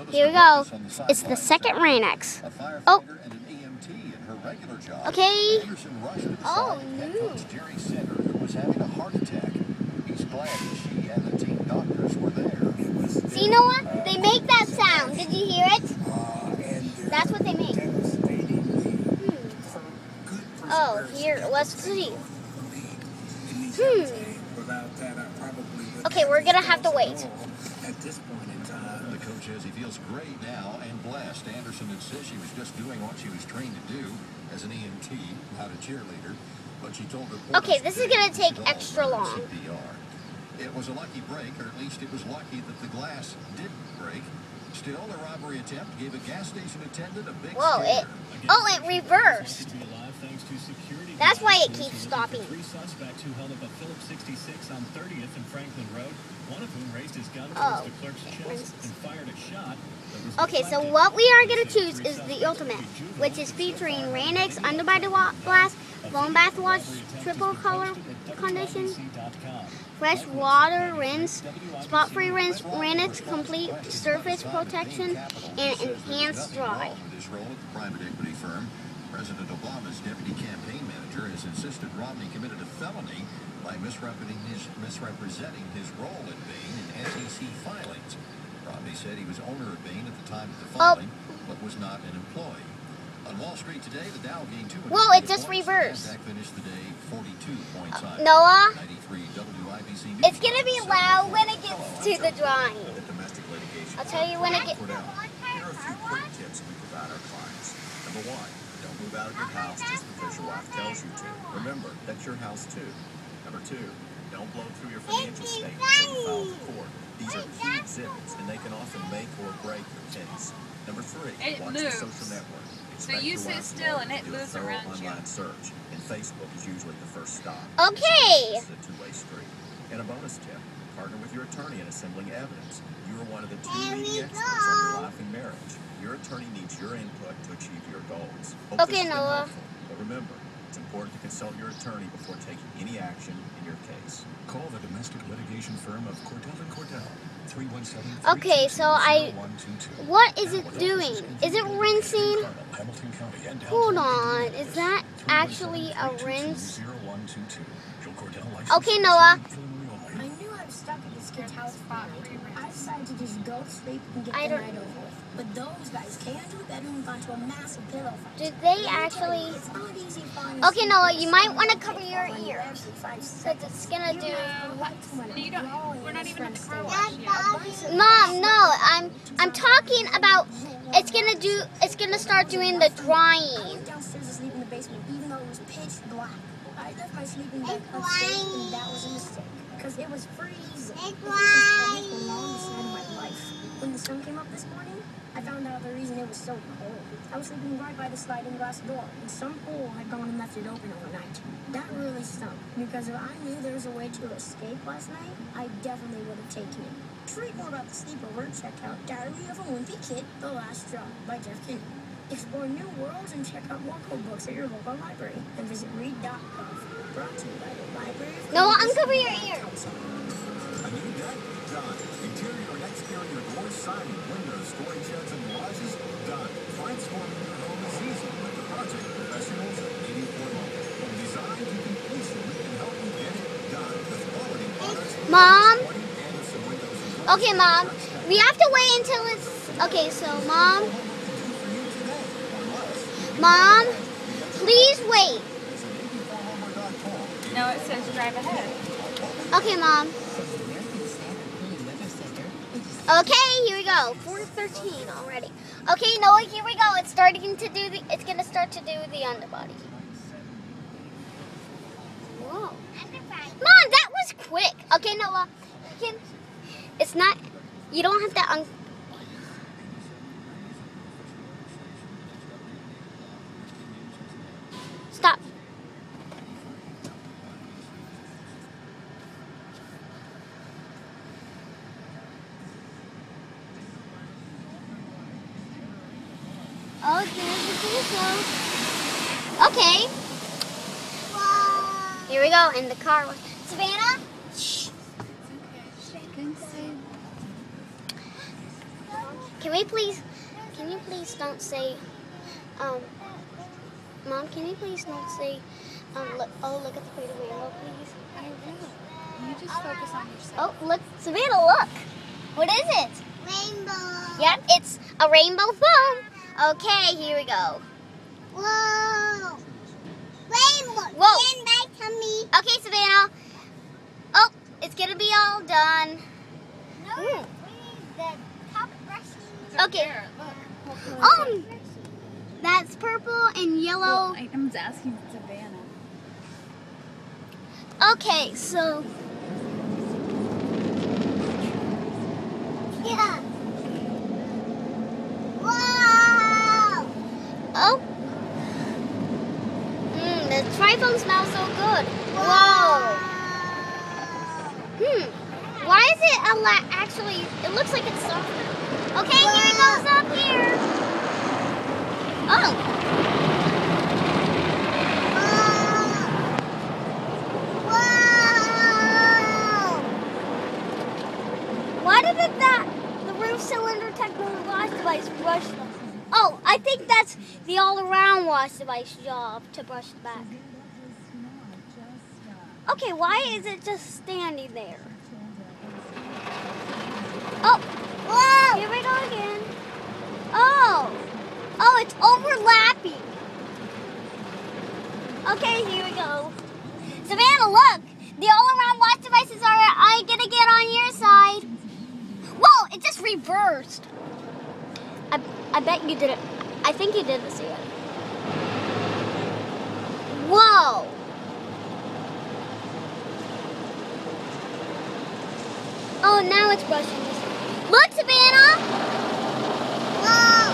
Here we go. It's the second Rain-X. Oh. Okay. Oh, no. See, Noah? They make that sound. Did you hear it? That's what they make. Oh, here. Let's see. Okay, we're going to have to wait. At this point in time, the coach says he feels great now and blessed. Anderson had said she was just doing what she was trained to do as an EMT, not a cheerleader. But she told her. Okay, this is going to take extra long. CPR. It was a lucky break, or at least it was lucky that the glass didn't break. Still, the robbery attempt gave a gas station attendant a big scare. It reversed. That's why it keeps stopping. Three suspects who held up a Phillips 66 on 30th and Franklin Road, one of whom raised his gun towards the clerk's chest and fired a shot. Okay, so what we are going to choose is the ultimate, which is featuring Rain-X, Underbody-blast, Foam Bath Wash, Triple Color Condition, Fresh Water Rinse, Spot-Free Rinse, Rain-X Complete Surface Protection, and Enhanced Dry. His role at the private equity firm, President Obama's deputy campaign manager has insisted Romney committed a felony by misrepresenting his role at Bain in SEC filings. Romney said he was owner of Bain at the time of the filing, but was not an employee. On Wall Street today, the Dow gained 200 Whoa, it just reversed. NASDAQ finished the day 42 points high. Noah, 93 WIBC News. it's going to be loud when it gets to the drawing. I'll tell you when it gets... Here are a few quick tips we provide our clients. Number one, don't move out of your house just because your wife tells you to. Remember, that's your house too. Number two, don't blow through your financial statements when you file for court. These are key exhibits, and they can often make or break your case. Number three, watch the social network. So you sit still and it moves around you. Online search, and Facebook is usually the first stop. Okay. It's a two-way street. And a bonus tip, partner with your attorney in assembling evidence. You are one of the two leading experts on your life and marriage. Your attorney needs your input to achieve your goals. Okay, Noah. But remember, it's important to consult your attorney before taking any action in your case. Call the domestic litigation firm of Cordell & Cordell. 317. Okay, so what is it doing? Is it rinsing? Hold on, is that actually a rinse? Okay, Noah. I knew I was stuck at this kid's house for I decided to just go to sleep and get the night over with. But those guys came into the bedroom and got into a massive pillow fight. Did they actually... It's not easy finding... Okay, Noah, you might want to cover your ears. Because it's going to do... We're not even at the car wash yet. Mom, no, I'm talking about... It's gonna start doing the drying. I went downstairs to sleep in the basement, even though it was pitch black. I left my sleeping bag upstairs, and that was a mistake. Because it was freezing. It was for the longest night of my life. When the sun came up this morning, I found out the reason it was so cold. I was sleeping right by the sliding glass door, and some fool had gone and left it open overnight. That really stunk, because if I knew there was a way to escape last night, I definitely would have taken it. Read more about the sleeper word checkout, Diary of a Wimpy Kid, The Last Straw by Jeff Kinney. Explore new worlds and check out more cool books at your local library, and visit read.gov. Brought to you by the Library of No, uncover your ears. A new deck? Done. Interior and exterior doors, siding, windows, storage sheds, and garages? Done. Transforming your home is easy with the project professionals at 84 Local. From design to completion, we can help you get it done with quality products. Mom? Okay, Mom. We have to wait until it's... Okay, so, Mom? Mom? Please wait. No, it says drive ahead. Okay, Mom. Okay, here we go. 4:13 already. Okay, Noah, here we go. It's gonna start to do the underbody. Whoa. Mom, that was quick. Okay, Noah. It's not, you don't have to stop. Okay. Here we go in the car. Savannah? Shh. Can you please don't say, Mom, can you please don't say, look at the pretty rainbow, please? I will. You just focus on yourself. Oh, look, Savannah, look. What is it? Rainbow. Yep, it's a rainbow phone. Okay, here we go. Whoa. Rainbow. Whoa. Stand back to me. Okay, Savannah. Oh, it's gonna be all done. No, we need the top brushing. Okay. There, look. That's purple and yellow. Well, I'm just asking Savannah. Okay, so Yeah. Whoa. oh, the triphone smells so good. Whoa. Why is it actually? It looks like it's softer. Okay, here it goes up here. Oh. Why did the roof cylinder technical wash device brush them? Oh, I think that's the all-around wash device job to brush the back. Okay, why is it just standing there? Oh, whoa! Here we go again. Oh, it's overlapping. Okay, here we go. Savannah, look! The all-around wash devices are gonna get on your side. Whoa, it just reversed. I bet you did it. I think you did this again. Whoa. Oh, now it's brushing this. Look, Savannah. Whoa.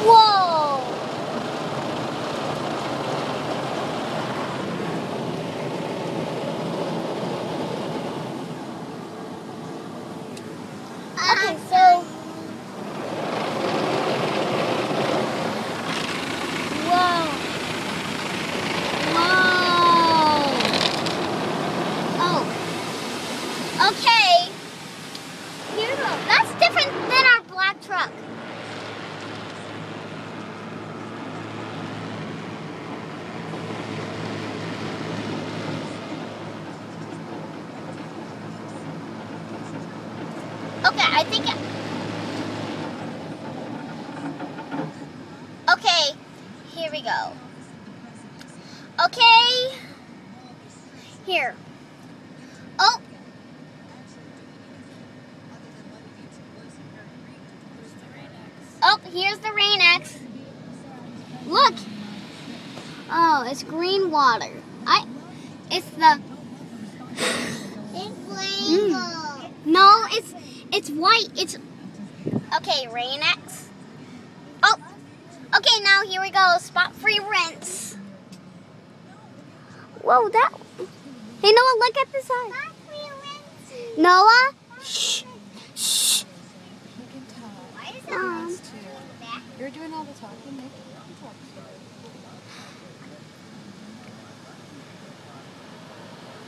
Whoa. Okay, so whoa. Oh. Okay. Here we go. That's different than our black truck. Okay, I think. Okay, here we go. Okay, here. Oh. Oh, here's the Rain-X. Look. Oh, it's green water. It's the. It's rainbow. No, it's white. It's okay. Rain-X. Oh, okay. Now here we go. Spot-free rinse. Whoa, that. Hey, Noah, look at the side. Noah, shh, shh. You can tell. Why does Um, it back? You're doing all the talking. Make it talk.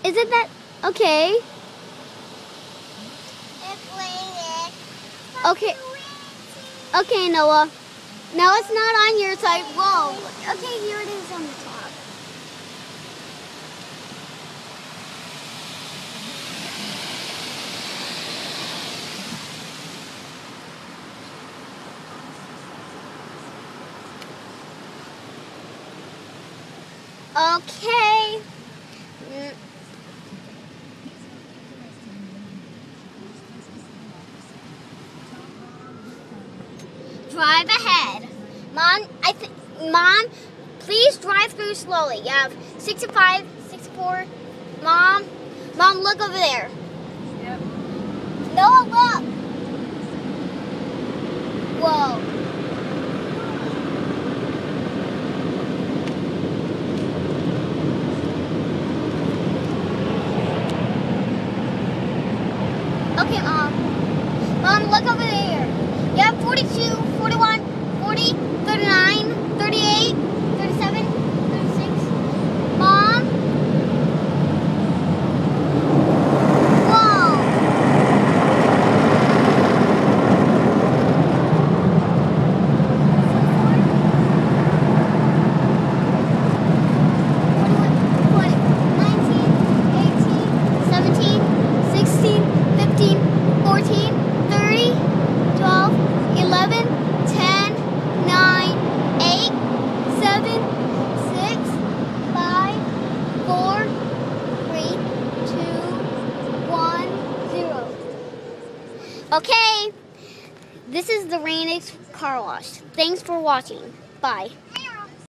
Isn't that okay? It's raining. Okay. Okay, Noah. Now it's not on your side. Whoa. Okay, here it is on the top. Okay. Drive ahead. Mom, please drive through slowly. You have 65, 64. Mom, look over there. Yep. Noah, look. Whoa. Okay, Mom, look over there. You have 42, 41, 40, 39, 38, 37, 36. Mom? Whoa. Okay, this is the Rainix car wash. Thanks for watching. Bye.